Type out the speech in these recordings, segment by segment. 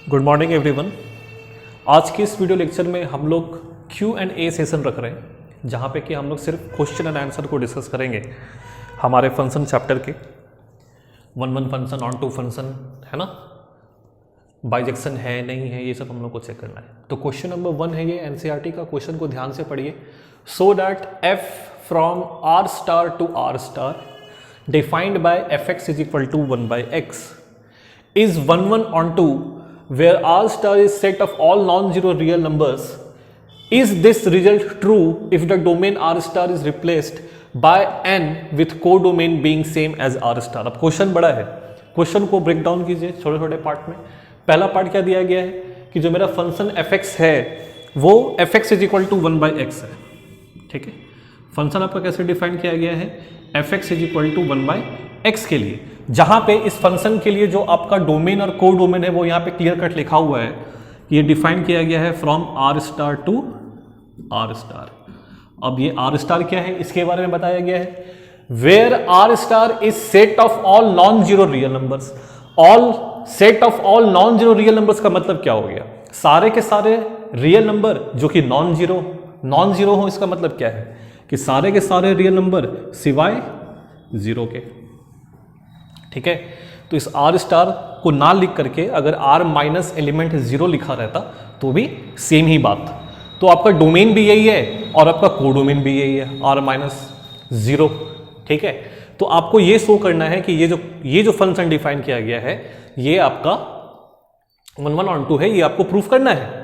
Good morning everyone. आज के इस वीडियो लेक्चर में हम लोग Q&A सेशन रख रहे हैं, जहाँ पे कि हम लोग सिर्फ क्वेश्चन एंड आंसर को डिस्कस करेंगे हमारे फंक्शन चैप्टर के। 1 फंक्शन, ऑन टू फंक्शन है ना, बाइजेक्शन है नहीं है, ये सब हम लोग को चेक करना है। तो क्वेश्चन नंबर 1 है ये NCERT का क्वेश्चन, को ध्यान से पढ़िए। So that f from r star to r star defined by fx is equal to 1/x is 1 on 2 where r star is set of all non-zero real numbers. Is this result true if the domain r star is replaced by n with codomain being same as r star? अब question बड़ा है, question को break down कीजिए छोटे छोटे part में। पहला part क्या दिया गया है कि जो मेरा फंक्शन fx है वो fx is equal to 1/x है। ठीक है, फंक्शन आपका कैसे डिफाइन किया गया है, fx is equal to 1/x के लिए, जहां पे इस फंक्शन के लिए जो आपका डोमेन और को डोमेन है वो यहाँ पे क्लियर कट लिखा हुआ है, ये डिफाइन किया गया है from r star to r star. अब ये r स्टार क्या है इसके बारे में बताया गया है, where r star is set of all non zero real numbers. All set of all non zero real numbers का मतलब क्या हो गया, सारे के सारे रियल नंबर जो कि नॉन जीरो हो। इसका मतलब क्या है कि सारे के सारे रियल नंबर सिवाय जीरो के। ठीक है, तो इस r स्टार को ना लिख करके अगर r माइनस एलिमेंट जीरो लिखा रहता तो भी सेम ही बात। तो आपका डोमेन भी यही है और आपका कोडोमेन भी यही है, r माइनस जीरो। ठीक है, तो आपको ये शो करना है कि ये जो फंक्शन डिफाइन किया गया है ये आपका 1 on 2 है, ये आपको प्रूफ करना है।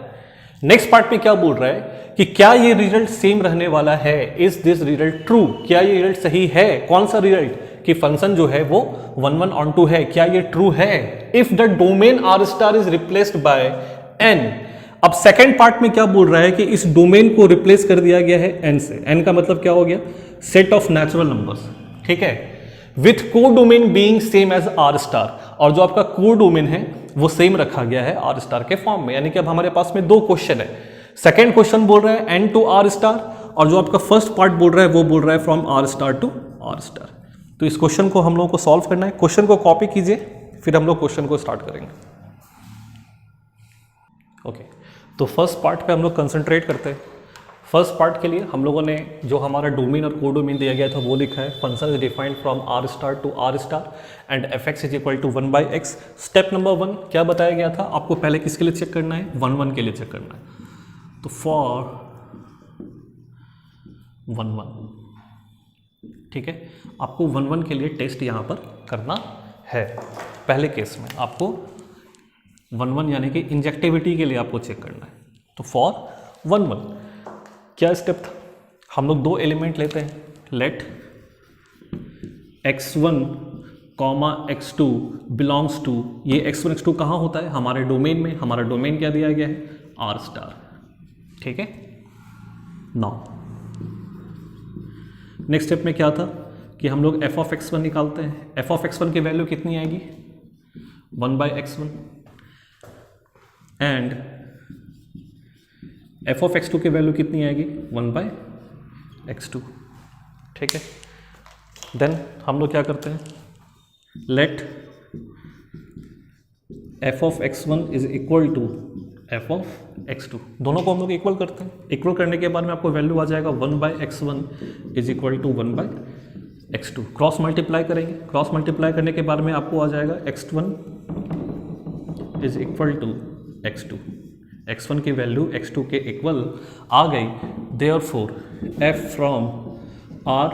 नेक्स्ट पार्ट में क्या बोल रहा है कि क्या ये रिजल्ट सेम रहने वाला है, इज दिस रिजल्ट ट्रू, क्या ये रिजल्ट सही है। कौन सा रिजल्ट कि फंक्शन जो है वो 1 on 2 है, क्या ये ट्रू है। If the domain r star is replaced by n। अब सेकेंड पार्ट में क्या बोल रहा है कि इस डोमेन को रिप्लेस कर दिया गया है n से। n का मतलब क्या हो गया, सेट ऑफ नेचुरल नंबर्स। ठीक है, with codomain being same as r star, और जो आपका को डोमेन है वो सेम रखा गया है r स्टार के फॉर्म में। यानी कि अब हमारे पास में दो क्वेश्चन है। सेकेंड क्वेश्चन बोल रहा है n टू r स्टार, और जो आपका फर्स्ट पार्ट बोल रहा है वो बोल रहा है from r star to r star. तो इस क्वेश्चन को हम लोगों को सॉल्व करना है। क्वेश्चन को कॉपी कीजिए, फिर हम लोग क्वेश्चन को स्टार्ट करेंगे। ओके, तो फर्स्ट पार्ट पे हम लोग कंसंट्रेट करते हैं। फर्स्ट पार्ट के लिए हम लोगों ने जो हमारा डोमेन और कोडोमेन दिया गया था वो लिखा है, function is defined from r star to r star and fx is equal to 1/x। Step number 1 क्या बताया गया था, आपको पहले किसके लिए चेक करना है, 1 के लिए चेक करना है। तो फॉर 1 ठीक है, आपको 1 के लिए टेस्ट यहाँ पर करना है। पहले केस में आपको 1 यानी कि इंजेक्टिविटी के लिए आपको चेक करना है। तो फॉर 1 क्या स्टेप था, हम लोग दो एलिमेंट लेते हैं, late x1 x2 belongs to, ये x1 x2 कहाँ होता है, हमारे डोमेन में। हमारा डोमेन क्या दिया गया है, r स्टार। ठीक है, नाउ नेक्स्ट स्टेप में क्या था कि हम लोग f of x1 निकालते हैं। f of x1 की वैल्यू कितनी आएगी, 1/x1 and f of x2 की वैल्यू कितनी आएगी, 1/x2। ठीक है, देन हम लोग क्या करते हैं, let f of x1 is equal to f of x2, दोनों को हम लोग इक्वल करते हैं। इक्वल करने के बाद में आपको वैल्यू आ जाएगा 1/x1 is equal to 1/x2। Cross multiply करेंगे, क्रॉस मल्टीप्लाई करने के बाद में आपको आ जाएगा x1 is equal to x2। x1 की वैल्यू x2 के इक्वल आ गई, therefore f from r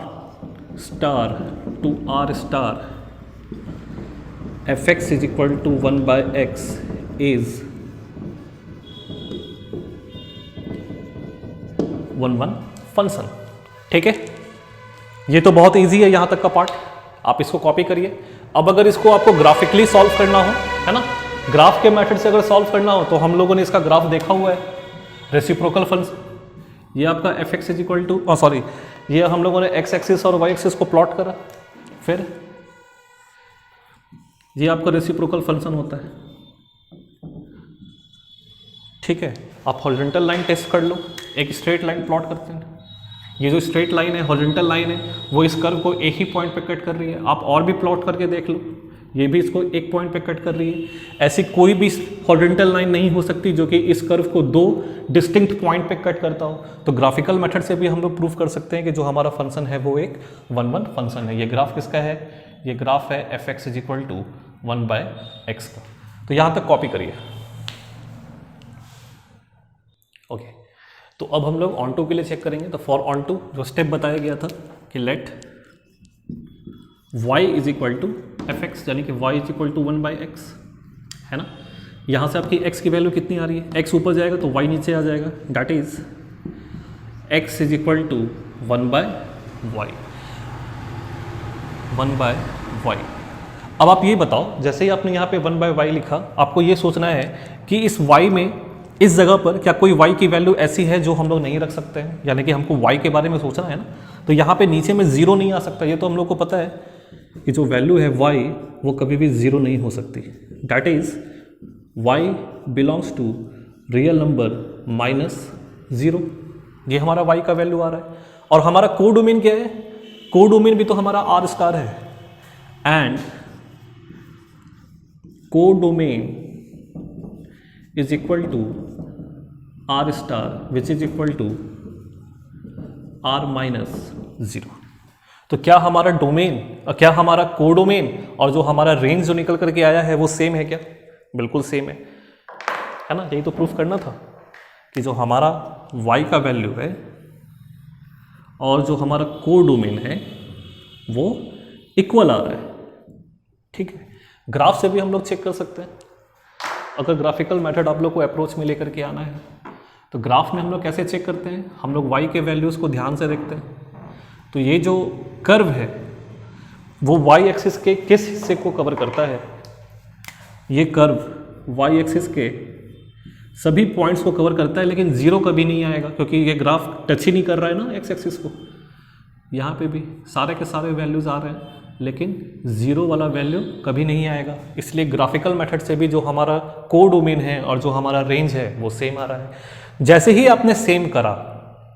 star to r star fx is equal to 1/x is 1 function. ठीक है, ये तो बहुत इजी है यहाँ तक का पार्ट, आप इसको कॉपी करिए। अब अगर इसको आपको ग्राफिकली सॉल्व करना हो, है ना, ग्राफ के मेथड से अगर सॉल्व करना हो तो हम लोगों ने इसका ग्राफ देखा हुआ है, रेसिप्रोकल फंक्शन। ये आपका fx is equal to, sorry, ये हम लोगों ने x एक्सिस और y एक्सिस को प्लॉट करा, फिर ये आपका रेसिप्रोकल फंक्शन होता है। ठीक है, आप हॉरिजॉन्टल लाइन टेस्ट कर लो, एक स्ट्रेट लाइन प्लॉट करते हैं। ये जो स्ट्रेट लाइन है, हॉरिजॉन्टल लाइन है, वो इस कर्व को एक ही पॉइंट पे कट कर रही है। आप और भी प्लॉट करके देख लो ये भी इसको एक पॉइंट पे कट कर रही है। ऐसी कोई भी हॉरिजॉन्टल लाइन नहीं हो सकती जो कि इस कर्व को दो डिस्टिंक्ट पॉइंट पे कट करता हो। तो ग्राफिकल मेथड से भी हम लोग प्रूव कर सकते हैं कि जो हमारा फंक्शन है वो एक 1 1 फंक्शन है। ये ग्राफ किसका है? ये ग्राफ है fx is equal to 1/x का। तो यहां तक कॉपी करिए। ओके, तो अब हम लोग ऑन टू के लिए चेक करेंगे। तो फॉर ऑन टू जो स्टेप बताया गया था कि let y is equal to fx, यानी कि y is equal to 1/x है ना। यहाँ से आपकी x की वैल्यू कितनी आ रही है? x ऊपर जाएगा तो y नीचे आ जाएगा। That is x is equal to 1/y, 1/y। अब आप ये बताओ, जैसे ही आपने यहाँ पे 1/y लिखा, आपको ये सोचना है कि इस y में, इस जगह पर क्या कोई y की वैल्यू ऐसी है जो हम लोग नहीं रख सकते हैं, यानी कि हमको y के बारे में सोचना है ना। तो यहाँ पे नीचे में 0 नहीं आ सकता। ये तो हम लोग को पता है कि जो वैल्यू है y वो कभी भी 0 नहीं हो सकती। That is y belongs to real number -0। ये हमारा y का वैल्यू आ रहा है। और हमारा कोडोमेन क्या है? कोडोमेन भी तो हमारा r स्टार है। And codomain is equal to r star which is equal to r minus 0। तो क्या हमारा डोमेन, क्या हमारा कोडोमेन और जो हमारा रेंज जो निकल करके आया है वो सेम है क्या? बिल्कुल सेम है ना। यही तो प्रूफ करना था कि जो हमारा y का वैल्यू है और जो हमारा कोडोमेन है वो इक्वल आ रहा है। ठीक है, ग्राफ से भी हम लोग चेक कर सकते हैं। अगर ग्राफिकल मेथड आप लोग को अप्रोच में लेकर के आना है तो ग्राफ में हम लोग कैसे चेक करते हैं? हम लोग y के वैल्यूज़ को ध्यान से देखते हैं। तो ये जो कर्व है वो y एक्सिस के किस हिस्से को कवर करता है? ये कर्व y एक्सिस के सभी पॉइंट्स को कवर करता है, लेकिन 0 कभी नहीं आएगा क्योंकि ये ग्राफ टच ही नहीं कर रहा है ना x एक्सिस को। यहाँ पे भी सारे के सारे वैल्यूज़ आ रहे हैं, लेकिन 0 वाला वैल्यू कभी नहीं आएगा। इसलिए ग्राफिकल मेथड से भी जो हमारा कोडोमेन है और जो हमारा रेंज है वो सेम आ रहा है। जैसे ही आपने सेम करा,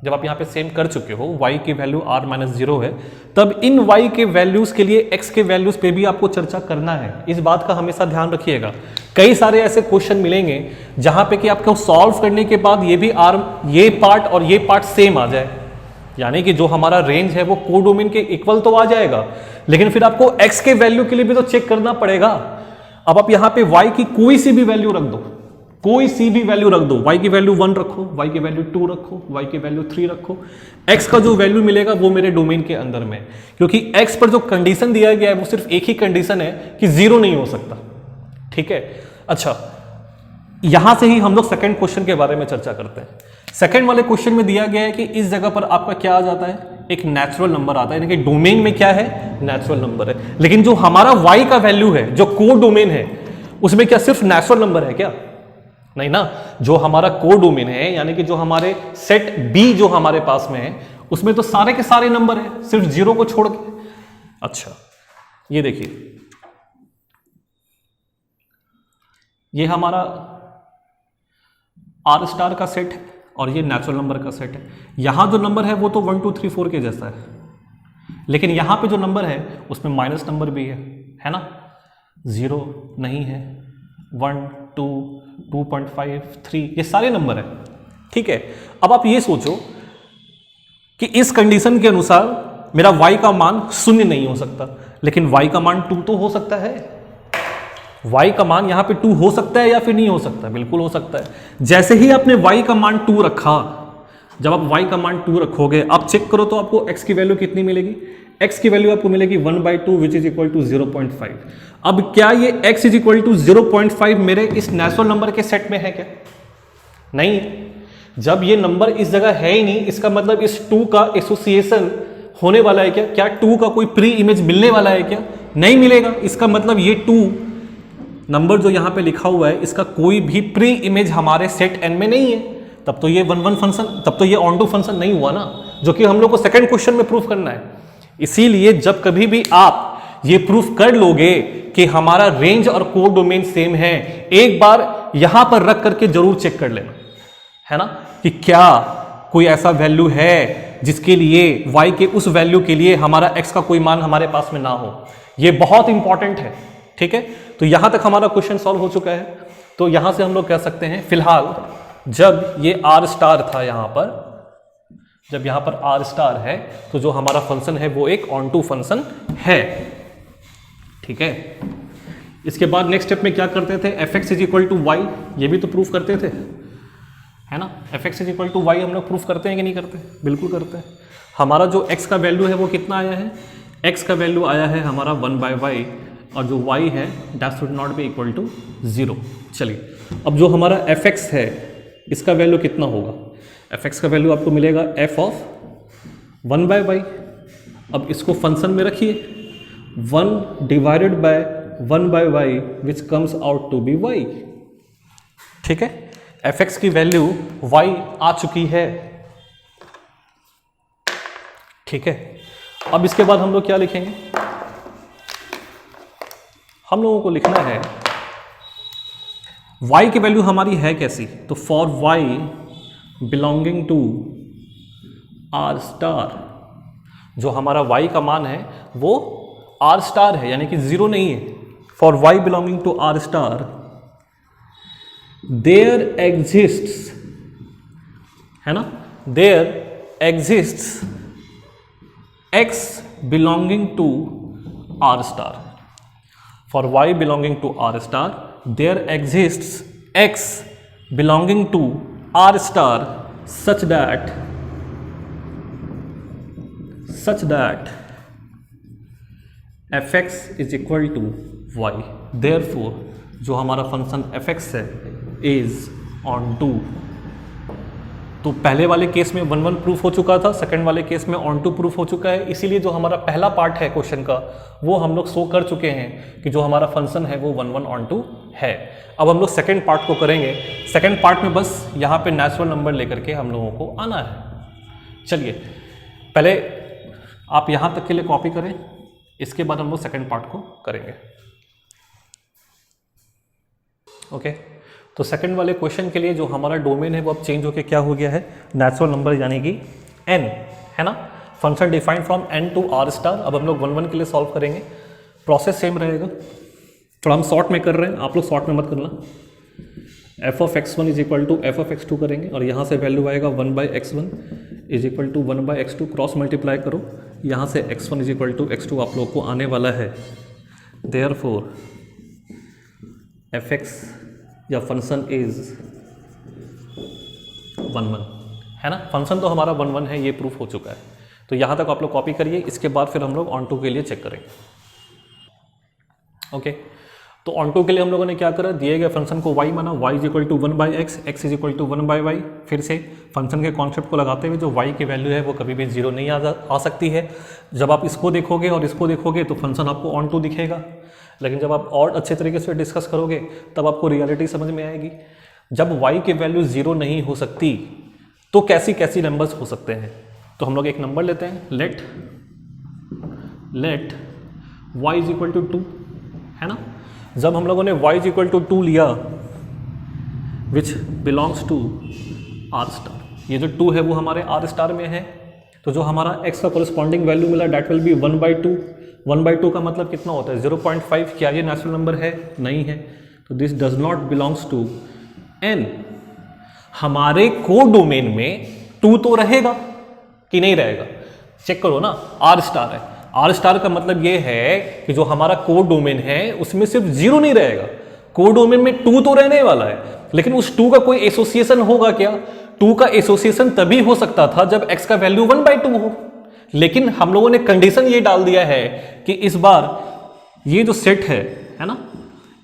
जब आप यहाँ पे सेम कर चुके हो, y की वैल्यू r-0 है, तब इन y के वैल्यूज़ के लिए x के वैल्यूज़ पे भी आपको चर्चा करना है। इस बात का हमेशा ध्यान रखिएगा। कई सारे ऐसे क्वेश्चन मिलेंगे जहाँ पे कि आपको सॉल्व करने के बाद ये भी ये पार्ट और ये पार्ट सेम आ जाए, यानी कि जो हमारा रेंज है वो कोडोमेन के इक्वल तो आ जाएगा, लेकिन फिर आपको x के वैल्यू के लिए भी तो चेक करना पड़ेगा। अब आप यहाँ पे y की कोई सी भी वैल्यू रख दो, कोई सी भी वैल्यू रख दो। y की वैल्यू 1 रखो, y की वैल्यू 2 रखो, y की वैल्यू 3 रखो, x का जो वैल्यू मिलेगा वो मेरे डोमेन के अंदर में, क्योंकि x पर जो कंडीशन दिया गया है वो सिर्फ एक ही कंडीशन है कि 0 नहीं हो सकता। ठीक है, अच्छा, यहां से ही हम लोग सेकंड क्वेश्चन के बारे में चर्चा करते हैं। सेकंड वाले क्वेश्चन में दिया गया है कि इस जगह पर आपका क्या आ जाता है? एक नेचुरल नंबर आता है, यानी कि डोमेन में क्या है? नेचुरल नंबर है। लेकिन जो हमारा y का वैल्यू है, जो कोडोमेन है, उसमें क्या सिर्फ नेचुरल नंबर है क्या? नहीं ना। जो हमारा कोडोमेन है, यानी कि जो हमारे सेट B जो हमारे पास में है, उसमें तो सारे के सारे नंबर है, सिर्फ 0 को छोड़ के। अच्छा, ये देखिए, ये हमारा r स्टार का सेट है और ये नेचुरल नंबर का सेट है। यहां जो नंबर है वो तो 1 2 3 4 के जैसा है, लेकिन यहां पे जो नंबर है उसमें माइनस नंबर भी है ना। 0 नहीं है, 1 2 2.5 3, ये सारे नंबर है। ठीक है, अब आप ये सोचो कि इस कंडीशन के अनुसार मेरा y का मान 0 नहीं हो सकता, लेकिन y का मान 2 तो हो सकता है। y का मान यहाँ पे 2 हो सकता है या फिर नहीं हो सकता? बिल्कुल हो सकता है। जैसे ही आपने y का मान 2 रखा, जब आप y का मान 2 रखोगे, आप चेक करो तो आपको x की वैल्यू कितनी मिलेगी? x की वैल्यू आपको मिलेगी 1/2 विच इज इक्वल टू 0.5। अब क्या ये x इज इक्वल टू 0.5 मेरे इस नेचुरल नंबर के सेट में है क्या? नहीं। जब ये नंबर इस जगह है ही नहीं, इसका मतलब इस 2 का एसोसिएशन होने वाला है क्या? क्या 2 का कोई प्री इमेज मिलने वाला है क्या? नहीं मिलेगा। इसका मतलब ये 2 नंबर जो यहाँ पे लिखा हुआ है, इसका कोई भी प्री इमेज हमारे सेट n में नहीं है। तब तो ये 1 1 फंक्शन, तब तो ये ऑन टू फंक्शन नहीं हुआ ना, जो कि हम लोग को सेकंड क्वेश्चन में प्रूफ करना है। इसीलिए जब कभी भी आप ये प्रूफ कर लोगे कि हमारा रेंज और कोड डोमेन सेम है, एक बार यहां पर रख करके जरूर चेक कर लेना, है ना, कि क्या कोई ऐसा वैल्यू है जिसके लिए y के उस वैल्यू के लिए हमारा x का कोई मान हमारे पास में ना हो। ये बहुत इंपॉर्टेंट है, ठीक है, तो यहां तक हमारा क्वेश्चन सॉल्व हो चुका है। तो यहां से हम लोग कह सकते हैं फिलहाल जब ये आर स्टार था यहां पर, जब यहां पर आर स्टार है तो जो हमारा फंक्शन है वो एक ऑन टू फंक्शन है। ठीक है, इसके बाद नेक्स्ट स्टेप में क्या करते थे, f x is equal to y, ये भी तो प्रूफ करते थे, है ना। F x is equal to y हम लोग प्रूफ करते हैं कि नहीं करते, बिल्कुल करते हैं। हमारा जो x का वैल्यू है वो कितना आया है, x का वैल्यू आया है हमारा 1/y, और जो y है that should not be equal to 0। चलिए अब जो हमारा एफ एक्स है इसका वैल्यू कितना होगा, एफ एक्स का वैल्यू आपको मिलेगा f ऑफ 1/y। अब इसको फंक्शन में रखिए, 1 divided by 1/y which comes out to be y। ठीक है, एफ एक्स की वैल्यू y आ चुकी है। ठीक है, अब इसके बाद हम लोग क्या लिखेंगे, हम लोगों को लिखना है y की वैल्यू हमारी है कैसी, तो for y belonging to r star, जो हमारा y का मान है वो r स्टार है, यानी कि 0 नहीं है। For y belonging to r star there exists, है ना, there exists x belonging to r star. For y belonging to r star, there exists x belonging to r star such that fx is equal to y. Therefore, जो हमारा function fx है is on to, तो पहले वाले case में 1 1 proof हो चुका था, सेकंड वाले केस में ऑन टू प्रूफ हो चुका है। इसीलिए जो हमारा पहला पार्ट है क्वेश्चन का वो हम लोग शो कर चुके हैं कि जो हमारा फंक्शन है वो 1 1 ऑन टू है। अब हम लोग सेकंड पार्ट को करेंगे। सेकंड पार्ट में बस यहाँ पे नेचुरल नंबर लेकर के हम लोगों को आना है। चलिए पहले आप यहाँ तक के लिए कॉपी करें, इसके बाद हम लोग सेकेंड पार्ट को करेंगे। ओके, तो सेकंड वाले क्वेश्चन के लिए जो हमारा डोमेन है वो अब चेंज होकर क्या हो गया है, नेचुरल नंबर यानी कि n, है ना। Function defined from n to r star. अब हम लोग 1 1 के लिए सॉल्व करेंगे, प्रोसेस सेम रहेगा, थोड़ा हम शॉर्ट में कर रहे हैं, आप लोग शॉर्ट में मत करना। f of x1 is equal to f of x2 करेंगे और यहाँ से वैल्यू आएगा 1/x1 is equal to 1/x2, cross multiply करो, यहाँ से x1 is equal to x2 आप लोग को आने वाला है। देयरफॉर fx या फंक्शन इज 1 1, है ना। फंक्शन तो हमारा 1 1 है, ये प्रूफ हो चुका है। तो यहाँ तक आप लोग कॉपी करिए, इसके बाद फिर हम लोग ऑन टू के लिए चेक करेंगे। ओके, तो ऑन टू के लिए हम लोगों ने क्या करा, दिए गए फंक्शन को y माना, y is equal to 1/x, x is equal to 1/y। फिर से फंक्शन के कॉन्सेप्ट को लगाते हुए जो y की वैल्यू है वो कभी भी 0 नहीं आ सकती है। जब आप इसको देखोगे और इसको देखोगे तो फंक्शन आपको ऑन टू दिखेगा, लेकिन जब आप और अच्छे तरीके से डिस्कस करोगे तब आपको रियलिटी समझ में आएगी। जब y की वैल्यू 0 नहीं हो सकती तो कैसी कैसी नंबर्स हो सकते हैं। तो हम लोग एक नंबर लेते हैं, let y is equal to 2, है ना। जब हम लोगों ने y इज इक्वल टू 2 लिया which belongs to r star, ये जो 2 है वो हमारे r स्टार में है, तो जो हमारा x का कोरिस्पॉन्डिंग वैल्यू मिला डेट विल बी 1/2। 1/2 का मतलब कितना होता है, 0.5। क्या ये नेचुरल नंबर है? नहीं है, तो this does not belongs to n। हमारे कोड डोमेन में 2 तो रहेगा कि नहीं रहेगा, चेक करो ना, r स्टार है। r स्टार का मतलब ये है कि जो हमारा कोड डोमेन है उसमें सिर्फ 0 नहीं रहेगा, कोड डोमेन में 2 तो रहने वाला है, लेकिन उस 2 का कोई एसोसिएशन होगा क्या? 2 का एसोसिएशन तभी हो सकता था जब x का वैल्यू 1/2 हो, लेकिन हम लोगों ने कंडीशन ये डाल दिया है कि इस बार ये जो सेट है ना,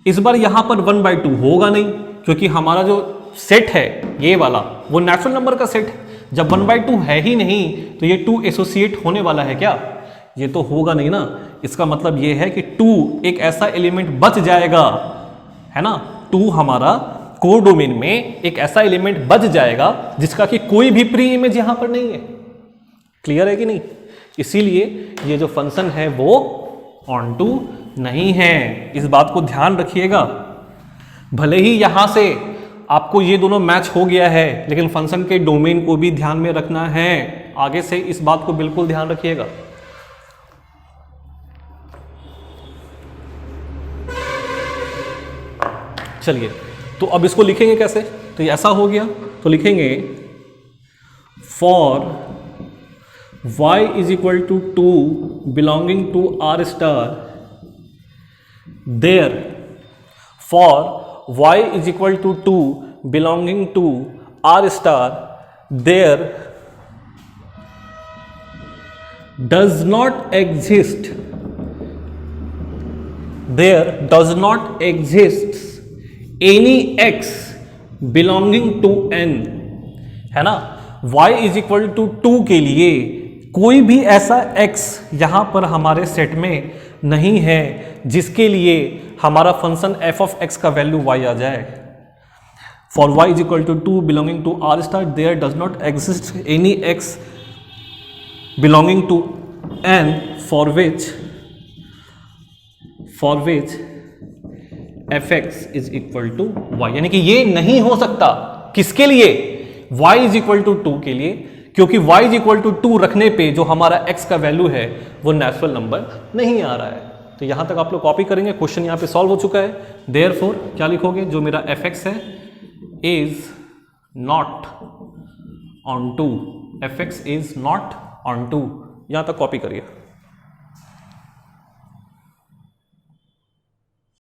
इस बार यहां पर 1/2 होगा नहीं, क्योंकि हमारा जो सेट है ये वाला वो नेचुरल नंबर का सेट है। जब 1/2 है ही नहीं तो ये 2 एसोसिएट होने वाला है क्या? ये तो होगा नहीं ना। इसका मतलब ये है कि 2 एक ऐसा एलिमेंट बच जाएगा, है ना। 2 हमारा कोड डोमेन में एक ऐसा एलिमेंट बच जाएगा जिसका कि कोई भी प्री इमेज यहां पर नहीं है। क्लियर है कि नहीं? इसीलिए ये जो फंक्शन है वो ऑन टू नहीं है, इस बात को ध्यान रखिएगा। भले ही यहां से आपको ये दोनों मैच हो गया है, लेकिन फंक्शन के डोमेन को भी ध्यान में रखना है। आगे से इस बात को बिल्कुल ध्यान रखिएगा। चलिए, तो अब इसको लिखेंगे कैसे? तो ये ऐसा हो गया, तो लिखेंगे for y is equal to 2 belonging to r star, therefore y is equal to 2 belonging to r star, there does not exist any x belonging to n, है ना। y इज इक्वल टू 2 के लिए कोई भी ऐसा x यहां पर हमारे सेट में नहीं है जिसके लिए हमारा फंक्शन f ऑफ x का वैल्यू y आ जाए। For y is equal to 2 belonging to r star, there does not exist any x belonging to n for which fx is equal to y, यानी कि ये नहीं हो सकता। किसके लिए? y इज इक्वल टू 2 के लिए, क्योंकि y इज इक्वल टू 2 रखने पे जो हमारा x का वैल्यू है वो नेचुरल नंबर नहीं आ रहा है। तो यहां तक आप लोग कॉपी करेंगे, क्वेश्चन यहां पे सॉल्व हो चुका है। देयरफॉर क्या लिखोगे? जो मेरा fx है is not on 2, fx is not on 2, यहां तक कॉपी करिए।